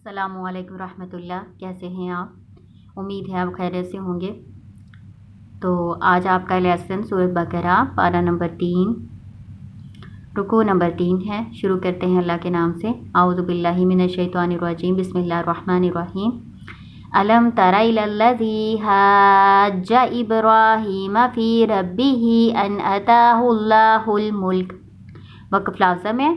السلام علیکم ورحمۃ اللہ، کیسے ہیں آپ؟ امید ہے آپ خیریت سے ہوں گے۔ تو آج آپ کا لیسن سورۃ بقرہ پارہ نمبر 3 رکوع نمبر 3 ہے۔ شروع کرتے ہیں اللہ کے نام سے۔ اعوذ باللہ من الشیطان الرجیم، بسم اللہ الرحمن الرحیم۔ الم تر الی الذی حاج ابراہیم فی ربہ ان آتاہ اللہ الملک۔ وقف لازم ہے،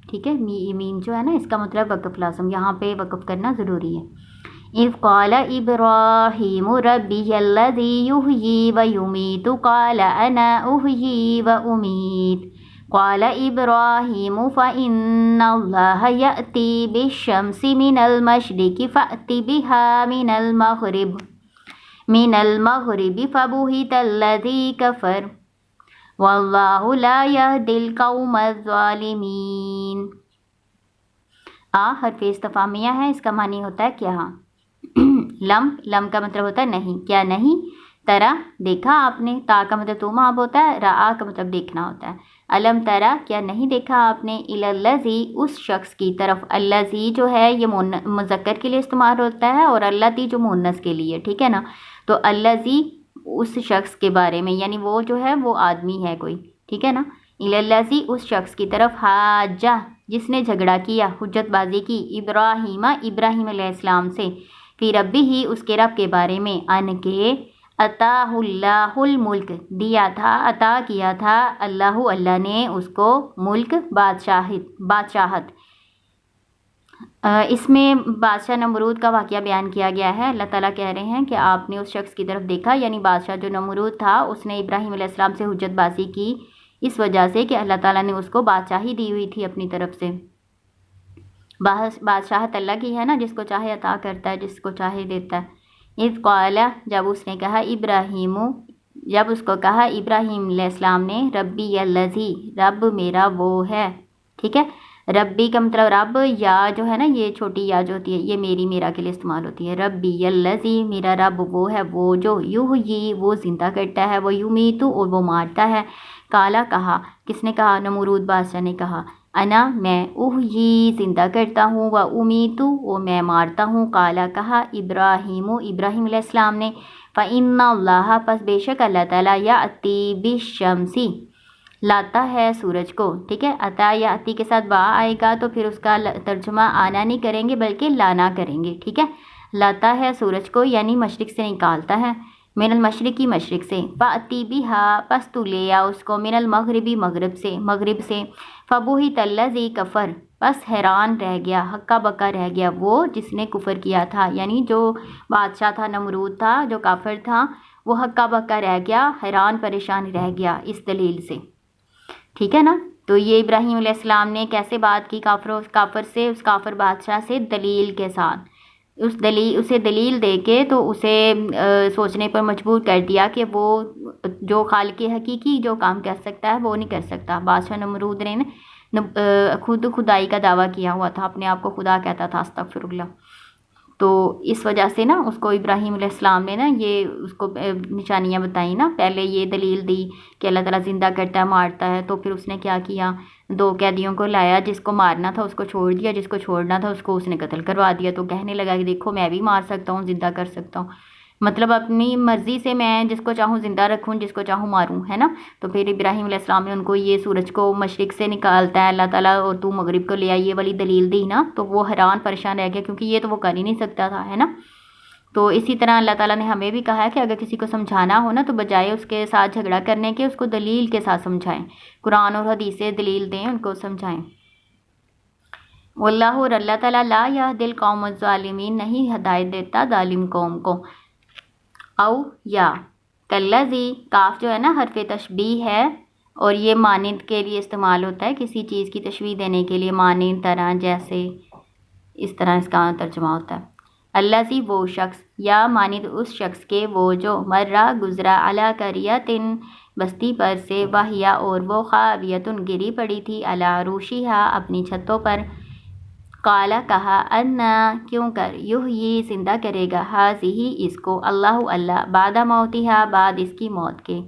ٹھیک ہے، میم جو ہے نا اس کا مطلب وقف لازم، یہاں پہ وقف کرنا ضروری ہے۔ اذ قال ابراہیم ربی الذی یحیی و یمیت قال انا احیی و امیت قال ابراہیم فإن اللہ یأتی بالشمس من المشرق فأت بها من المغرب فبہت الذی کفر واللہ لا یہدی القوم الظالمین۔ حرف استفہامیہ ہے، اس کا معنی ہوتا ہے کیا۔ لم کا مطلب ہوتا ہے نہیں، کیا نہیں۔ ترا دیکھا آپ نے، تا کا مطلب تو ماب ہوتا ہے، رآ کا مطلب دیکھنا ہوتا ہے۔ الم ترا کیا نہیں دیکھا آپ نے، الی الذی اس شخص کی طرف، الذی جو ہے یہ مذکر کے لیے استعمال ہوتا ہے اور اللتی جو مؤنث کے لیے، ٹھیک ہے نا۔ تو الذی اس شخص کے بارے میں، یعنی وہ جو ہے وہ آدمی ہے کوئی، ٹھیک ہے نا۔ الی الذی اس شخص کی طرف، حاجہ جس نے جھگڑا کیا، حجت بازی کی، ابراہیم علیہ السلام سے، فی ربہ ہی اس کے رب کے بارے میں، ان کے عطاہ اللہ الملک دیا تھا، عطا کیا تھا اللہ نے اس کو ملک، بادشاہت۔ اس میں بادشاہ نمرود کا واقعہ بیان کیا گیا ہے۔ اللہ تعالیٰ کہہ رہے ہیں کہ آپ نے اس شخص کی طرف دیکھا، یعنی بادشاہ جو نمرود تھا، اس نے ابراہیم علیہ السلام سے حجت بازی کی اس وجہ سے کہ اللہ تعالیٰ نے اس کو بادشاہی دی ہوئی تھی اپنی طرف سے۔ بادشاہت اللہ کی ہے نا، جس کو چاہے عطا کرتا ہے، جس کو چاہے دیتا ہے۔ اذ قال جب اس نے کہا جب اس کو کہا ابراہیم علیہ السلام نے، ربی الذی رب میرا وہ ہے، ٹھیک ہے۔ ربی کا مطلب رب، یا جو ہے نا یہ چھوٹی یا جو ہوتی ہے یہ میرا کے لیے استعمال ہوتی ہے۔ ربی الذی میرا رب وہ ہے، وہ جو یحیی وہ زندہ کرتا ہے، وہ یمیت اور وہ مارتا ہے۔ کالا کہا، کس نے کہا؟ نمرود بادشاہ نے کہا، انا میں، احیی زندہ کرتا ہوں، و امیت اور میں مارتا ہوں۔ کالا کہا ابراہیم علیہ السلام نے، فإن اللہ پس بے شک اللہ تعالیٰ، یأتی بالشمس لاتا ہے سورج کو، ٹھیک ہے۔ عطا یا اتی کے ساتھ با آئے گا تو پھر اس کا ترجمہ آنا نہیں کریں گے بلکہ لانا کریں گے، ٹھیک ہے۔ لاتا ہے سورج کو یعنی مشرق سے نکالتا ہے، من المشرقی مشرق سے، فأتی بہا پس تو لے آ اس کو، من المغربی مغرب سے، فبہت الذی کفر پس حیران رہ گیا، ہکا بکا رہ گیا وہ جس نے کفر کیا تھا، یعنی جو بادشاہ تھا نمرود تھا جو کافر تھا، وہ ہکا بکا رہ گیا، حیران پریشان رہ گیا اس دلیل سے، ٹھیک ہے نا۔ تو یہ ابراہیم علیہ السلام نے کیسے بات کی کافر سے، اس کافر بادشاہ سے، دلیل کے ساتھ، اسے دلیل دے کے تو اسے سوچنے پر مجبور کر دیا کہ وہ جو خالق حقیقی جو کام کر سکتا ہے وہ نہیں کر سکتا۔ بادشاہ نمرود نے خود خدائی کا دعویٰ کیا ہوا تھا، اپنے آپ کو خدا کہتا تھا، استغفر اللہ۔ تو اس وجہ سے نا اس کو ابراہیم علیہ السلام نے نا یہ اس کو نشانیاں بتائیں نا، پہلے یہ دلیل دی کہ اللہ تعالیٰ زندہ کرتا ہے، مارتا ہے، تو پھر اس نے کیا کیا، 2 قیدیوں کو لایا، جس کو مارنا تھا اس کو چھوڑ دیا، جس کو چھوڑنا تھا اس کو اس نے قتل کروا دیا، تو کہنے لگا کہ دیکھو میں بھی مار سکتا ہوں، زندہ کر سکتا ہوں، مطلب اپنی مرضی سے میں جس کو چاہوں زندہ رکھوں، جس کو چاہوں ماروں، ہے نا۔ تو پھر ابراہیم علیہ السلام نے ان کو یہ سورج کو مشرق سے نکالتا ہے اللہ تعالیٰ اور تو مغرب کو لے آئی، یہ والی دلیل دی نا، تو وہ حیران پریشان رہ گیا کیونکہ یہ تو وہ کر ہی نہیں سکتا تھا، ہے نا۔ تو اسی طرح اللہ تعالیٰ نے ہمیں بھی کہا ہے کہ اگر کسی کو سمجھانا ہو نا تو بجائے اس کے ساتھ جھگڑا کرنے کے اس کو دلیل کے ساتھ سمجھائیں، قرآن اور حدیث سے دلیل دیں، ان کو سمجھائیں۔ واللہ اور اللہ تعالیٰ، لا یہدی القوم الظالمین نہیں ہدایت دیتا ظالم قوم کو۔ او یا کلذی کاف جو ہے نا حرف تشبیہ ہے اور یہ مانند کے لیے استعمال ہوتا ہے، کسی چیز کی تشبیہ دینے کے لیے، مانند، طرح، جیسے، اس طرح اس کا ترجمہ ہوتا ہے۔ الذی وہ شخص، یا مانند اس شخص کے وہ جو، مرہ گزرا، علی قریۃ بستی پر سے، وہیا اور وہ، خاویۃ گری پڑی تھی، علی عروشہا اپنی چھتوں پر، قالا کہا، انا کیوں کر، یحیی زندہ کرے گا، ہذہ اس کو، اللہ بعد موتہا بعد اس کی موت کے،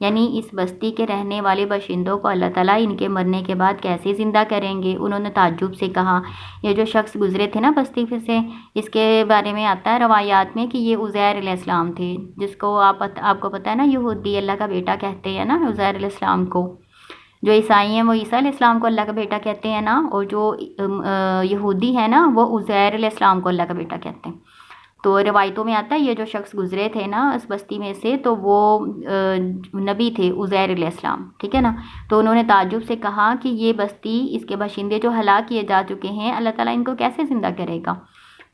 یعنی اس بستی کے رہنے والے باشندوں کو اللہ تعالیٰ ان کے مرنے کے بعد کیسے زندہ کریں گے؟ انہوں نے تعجب سے کہا۔ یہ جو شخص گزرے تھے نا بستی سے، اس کے بارے میں آتا ہے روایات میں کہ یہ عزیر علیہ السلام تھے، جس کو آپ کو پتہ ہے نا، یہودی اللہ کا بیٹا کہتے ہیں نا عزیر علیہ السلام کو۔ جو عیسائی ہیں وہ عیسیٰ علیہ السلام کو اللہ کا بیٹا کہتے ہیں نا، اور جو یہودی ہے نا وہ عزیر علیہ السلام کو اللہ کا بیٹا کہتے ہیں۔ تو روایتوں میں آتا ہے یہ جو شخص گزرے تھے نا اس بستی میں سے، تو وہ نبی تھے عزیر علیہ السلام، ٹھیک ہے نا۔ تو انہوں نے تعجب سے کہا کہ یہ بستی، اس کے باشندے جو ہلاک کیے جا چکے ہیں، اللہ تعالیٰ ان کو کیسے زندہ کرے گا؟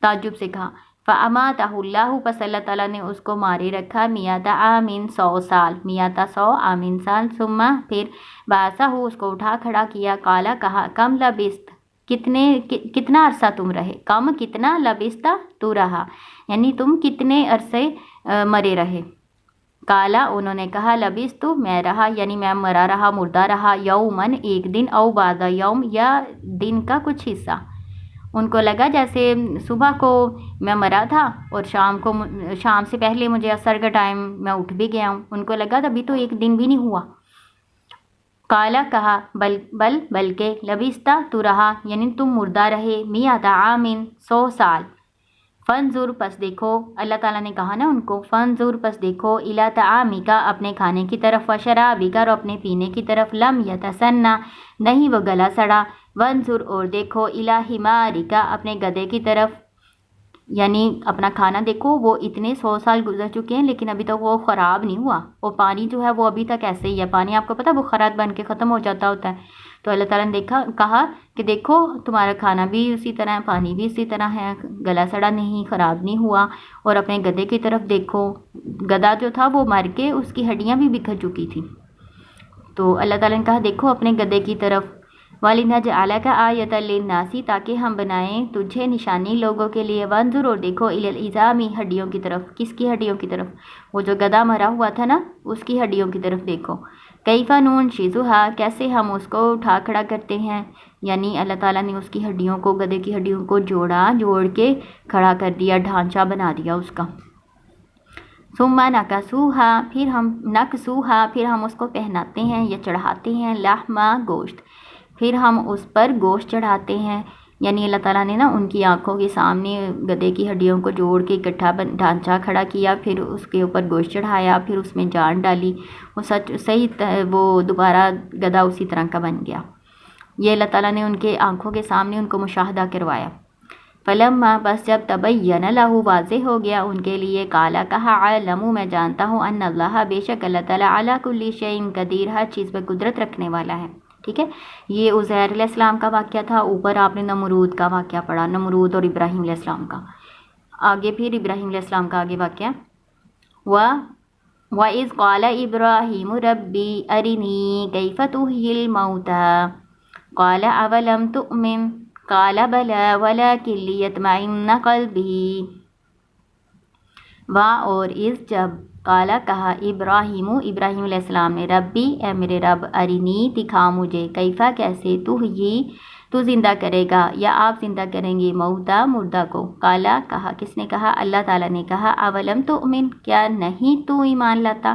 تعجب سے کہا۔ فَأَمَاتَهُ اللَّهُ، پس اللہ تعالیٰ نے اس کو مارے رکھا، مِیَّةَ عَامٍ 100 سال، مِیَّةَ 100 عامٍ سال، ثم پھر بَعَثَهُ اس کو اٹھا کھڑا کیا، قَالَ کہا، کم لبست، کتنا عرصہ تم رہے، کم کتنا، لبستہ تو رہا، یعنی تم کتنے عرصے مرے رہے۔ کالا انہوں نے کہا، لبستو میں رہا، یعنی میں مرا رہا، مردہ رہا، یومن ایک دن، او بعد یوم یا دن کا کچھ حصہ۔ ان کو لگا جیسے صبح کو میں مرا تھا اور شام سے پہلے مجھے عصر کا ٹائم میں اٹھ بھی گیا ہوں، ان کو لگا ابھی تو ایک دن بھی نہیں ہوا۔ کالا کہا، بلکہ لبستہ تو رہا، یعنی تم مردہ رہے، مِیَّةَ عَامٍ 100 سال۔ فَانظُرْ پس دیکھو، اللہ تعالیٰ نے کہا نا ان کو، فَانظُرْ پس دیکھو، إِلَىٰ طَعَامِكَ اپنے کھانے کی طرف، وَشَرَابِكَ اور اپنے پینے کی طرف، لَمْ يَتَسَنَّ نہیں وہ گلا سڑا، وَانظُرْ اور دیکھو، إِلَىٰ حِمَارِكَ اپنے گدھے کی طرف، یعنی اپنا کھانا دیکھو، وہ اتنے 100 سال گزر چکے ہیں لیکن ابھی تک وہ خراب نہیں ہوا، اور پانی جو ہے وہ ابھی تک ایسے ہی ہے، پانی آپ کو پتہ بخارات بن کے ختم ہو جاتا ہوتا ہے۔ تو اللہ تعالیٰ نے کہا کہ دیکھو تمہارا کھانا بھی اسی طرح ہے، پانی بھی اسی طرح ہے، گلا سڑا نہیں، خراب نہیں ہوا، اور اپنے گدھے کی طرف دیکھو، گدھا جو تھا وہ مر کے اس کی ہڈیاں بھی بکھر چکی تھی۔ تو اللہ تعالیٰ نے کہا دیکھو اپنے گدھے کی طرف، وَلِنَجْعَلَكَ آیَةً لِلنَّاسِ تاکہ ہم بنائیں تجھے نشانی لوگوں کے لیے، وَانظُرْ اور دیکھو، إِلَى الْعِظَامِ ہڈیوں کی طرف، کس کی ہڈیوں کی طرف؟ وہ جو گدھا مرا ہوا تھا نا اس کی ہڈیوں کی طرف دیکھو، کیف ننشزها کیسے ہم اس کو اٹھا کھڑا کرتے ہیں، یعنی اللہ تعالیٰ نے اس کی ہڈیوں کو، گدھے کی ہڈیوں کو جوڑ کے کھڑا کر دیا، ڈھانچہ بنا دیا اس کا۔ ثم نکسوها پھر ہم اس کو پہناتے ہیں یا چڑھاتے ہیں، لحما گوشت، پھر ہم اس پر گوشت چڑھاتے ہیں، یعنی اللہ تعالیٰ نے نا ان کی آنکھوں کے سامنے گدھے کی ہڈیوں کو جوڑ کے اکٹھا ڈھانچہ کھڑا کیا، پھر اس کے اوپر گوشت چڑھایا، پھر اس میں جان ڈالی، وہ دوبارہ گدھا اسی طرح کا بن گیا۔ یہ اللہ تعالیٰ نے ان کے آنکھوں کے سامنے ان کو مشاہدہ کروایا۔ فلما بس جب تبین لہ واضح ہو گیا ان کے لیے، کالا کہا، علم میں جانتا ہوں، ان اللہ بے شک اللہ تعالیٰ علی کل شیء قدیر ہر چیز پہ قدرت رکھنے والا ہے، ٹھیک ہے۔ یہ عزیر علیہ السلام کا واقعہ تھا، اوپر آپ نے نمرود کا واقعہ پڑھا، نمرود اور ابراہیم علیہ السلام کا۔ آگے پھر ابراہیم علیہ السلام کا آگے واقعہ، وَإِذْ قَالَ إِبْرَاهِيمُ رَبِّ أَرِنِي كَيْفَ تُحْيِي الْمَوْتَىٰ قَالَ أَوَلَمْ تُؤْمِنْ قَالَ بَلَىٰ وَلَٰكِن لِيَطْمَئِنَّ قَلْبِي۔ اور اس جب قالا کہا، ابراہیم علیہ السلام نے، ربی اے میرے رب، ارینی دکھا مجھے، کیفا کیسے، تو زندہ کرے گا یا آپ زندہ کریں گے، موتا مردہ کو۔ قالا کہا، کس نے کہا؟ اللہ تعالیٰ نے کہا، اولم تؤمن کیا نہیں تو ایمان لاتا،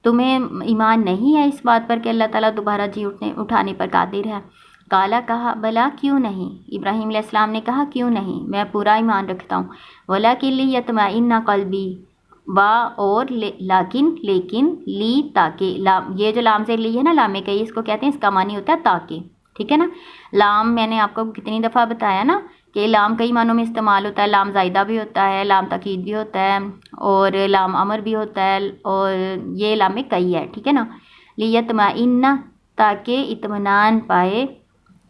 تمہیں ایمان نہیں ہے اس بات پر کہ اللہ تعالیٰ دوبارہ جی اٹھانے پر قادر ہے؟ قالا کہا، بلا کیوں نہیں، ابراہیم علیہ السلام نے کہا کیوں نہیں، میں پورا ایمان رکھتا ہوں، ولیکن لیطمئن قلبی، اور لیکن لی تاکہ، یہ جو لام سے لی ہے نا، لام کئی اس کو کہتے ہیں، اس کا معنی ہوتا ہے تاکہ، ٹھیک ہے نا۔ لام میں نے آپ کو کتنی دفعہ بتایا نا کہ لام کئی معنوں میں استعمال ہوتا ہے، لام زائدہ بھی ہوتا ہے، لام تاکید بھی ہوتا ہے، اور لام امر بھی ہوتا ہے، اور یہ لام کئی ہے، ٹھیک ہے نا۔ لیطمئن تاکہ اطمینان پائے،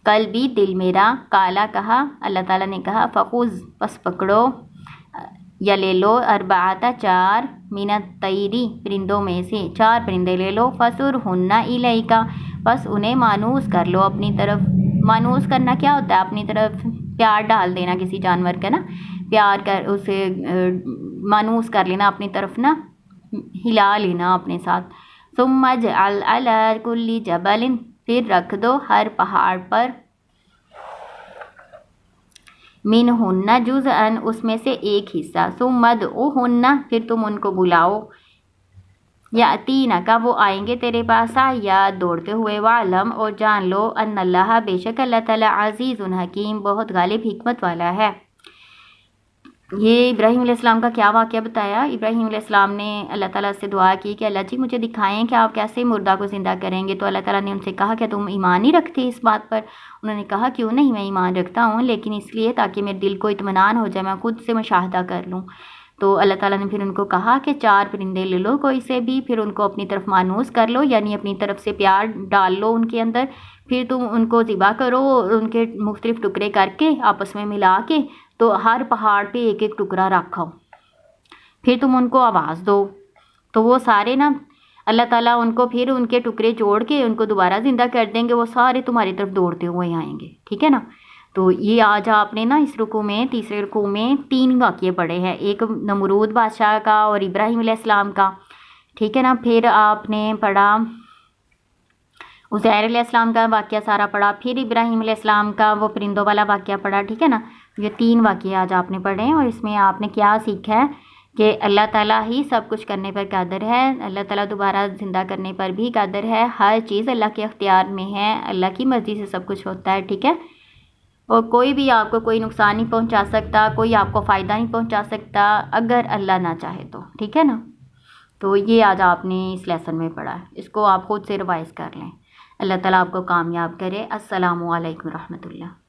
قلبی دل میرا، کالا کہا، اللہ تعالیٰ نے کہا، فخذ پس پکڑو یا لے لو، اربعۃ 4 من الطیر پرندوں میں سے 4 پرندے لے لو، فصرہن الیک بس انہیں مانوس کر لو اپنی طرف۔ مانوس کرنا کیا ہوتا ہے؟ اپنی طرف پیار ڈال دینا کسی جانور کا نا، پیار کر اسے مانوس کر لینا اپنی طرف نا، ہلا لینا اپنے ساتھ۔ ثم اجعل علی کل جبل پھر رکھ دو ہر پہاڑ پر، منہن جزءاً اس میں سے ایک حصہ، ثم ادعوہن پھر تم ان کو بلاؤ، یاتینا کا وہ آئیں گے تیرے پاس یا دوڑتے ہوئے، وعلم اور جان لو ان اللہ بے شک اللہ تعالیٰ عزیز حکیم بہت غالب حکمت والا ہے۔ یہ ابراہیم علیہ السلام کا کیا واقعہ بتایا؟ ابراہیم علیہ السلام نے اللہ تعالیٰ سے دعا کی کہ اللہ جی مجھے دکھائیں کہ آپ کیسے مردہ کو زندہ کریں گے، تو اللہ تعالیٰ نے ان سے کہا کہ تم ایمان نہیں رکھتے اس بات پر؟ انہوں نے کہا کیوں نہیں، میں ایمان رکھتا ہوں، لیکن اس لیے تاکہ میرے دل کو اطمینان ہو جائے، میں خود سے مشاہدہ کر لوں۔ تو اللہ تعالیٰ نے پھر ان کو کہا کہ 4 پرندے لے لو کوئی سے بھی، پھر ان کو اپنی طرف مانوس کر لو، یعنی اپنی طرف سے پیار ڈال لو ان کے اندر، پھر تم ان کو ذبح کرو، ان کے مختلف ٹکڑے کر کے آپس میں ملا کے، تو ہر پہاڑ پہ ایک ایک ٹکڑا رکھو، پھر تم ان کو آواز دو، تو وہ سارے نا اللہ تعالیٰ ان کو پھر ان کے ٹکڑے جوڑ کے ان کو دوبارہ زندہ کر دیں گے، وہ سارے تمہاری طرف دوڑتے ہوئے آئیں گے، ٹھیک ہے نا۔ تو یہ آج آپ نے نا اس رکوع میں، تیسرے رکوع میں 3 واقعے پڑھے ہیں، ایک نمرود بادشاہ کا اور ابراہیم علیہ السلام کا، ٹھیک ہے نا۔ پھر آپ نے پڑھا عزیر علیہ السلام کا واقعہ سارا پڑھا، پھر ابراہیم علیہ السلام کا وہ پرندوں والا واقعہ پڑھا، ٹھیک ہے نا۔ یہ 3 واقعے آج آپ نے پڑھے ہیں، اور اس میں آپ نے کیا سیکھا ہے کہ اللہ تعالیٰ ہی سب کچھ کرنے پر قادر ہے، اللہ تعالیٰ دوبارہ زندہ کرنے پر بھی قادر ہے، ہر چیز اللہ کے اختیار میں ہے، اللہ کی مرضی سے سب کچھ ہوتا ہے، ٹھیک ہے۔ اور کوئی بھی آپ کو کوئی نقصان نہیں پہنچا سکتا، کوئی آپ کو فائدہ نہیں پہنچا سکتا اگر اللہ نہ چاہے تو، ٹھیک ہے نا۔ تو یہ آج آپ نے اس لیسن میں پڑھا ہے، اس کو آپ خود سے ریوائز کر لیں۔ اللہ تعالیٰ آپ کو کامیاب کرے۔ السلام علیکم ورحمۃ اللہ۔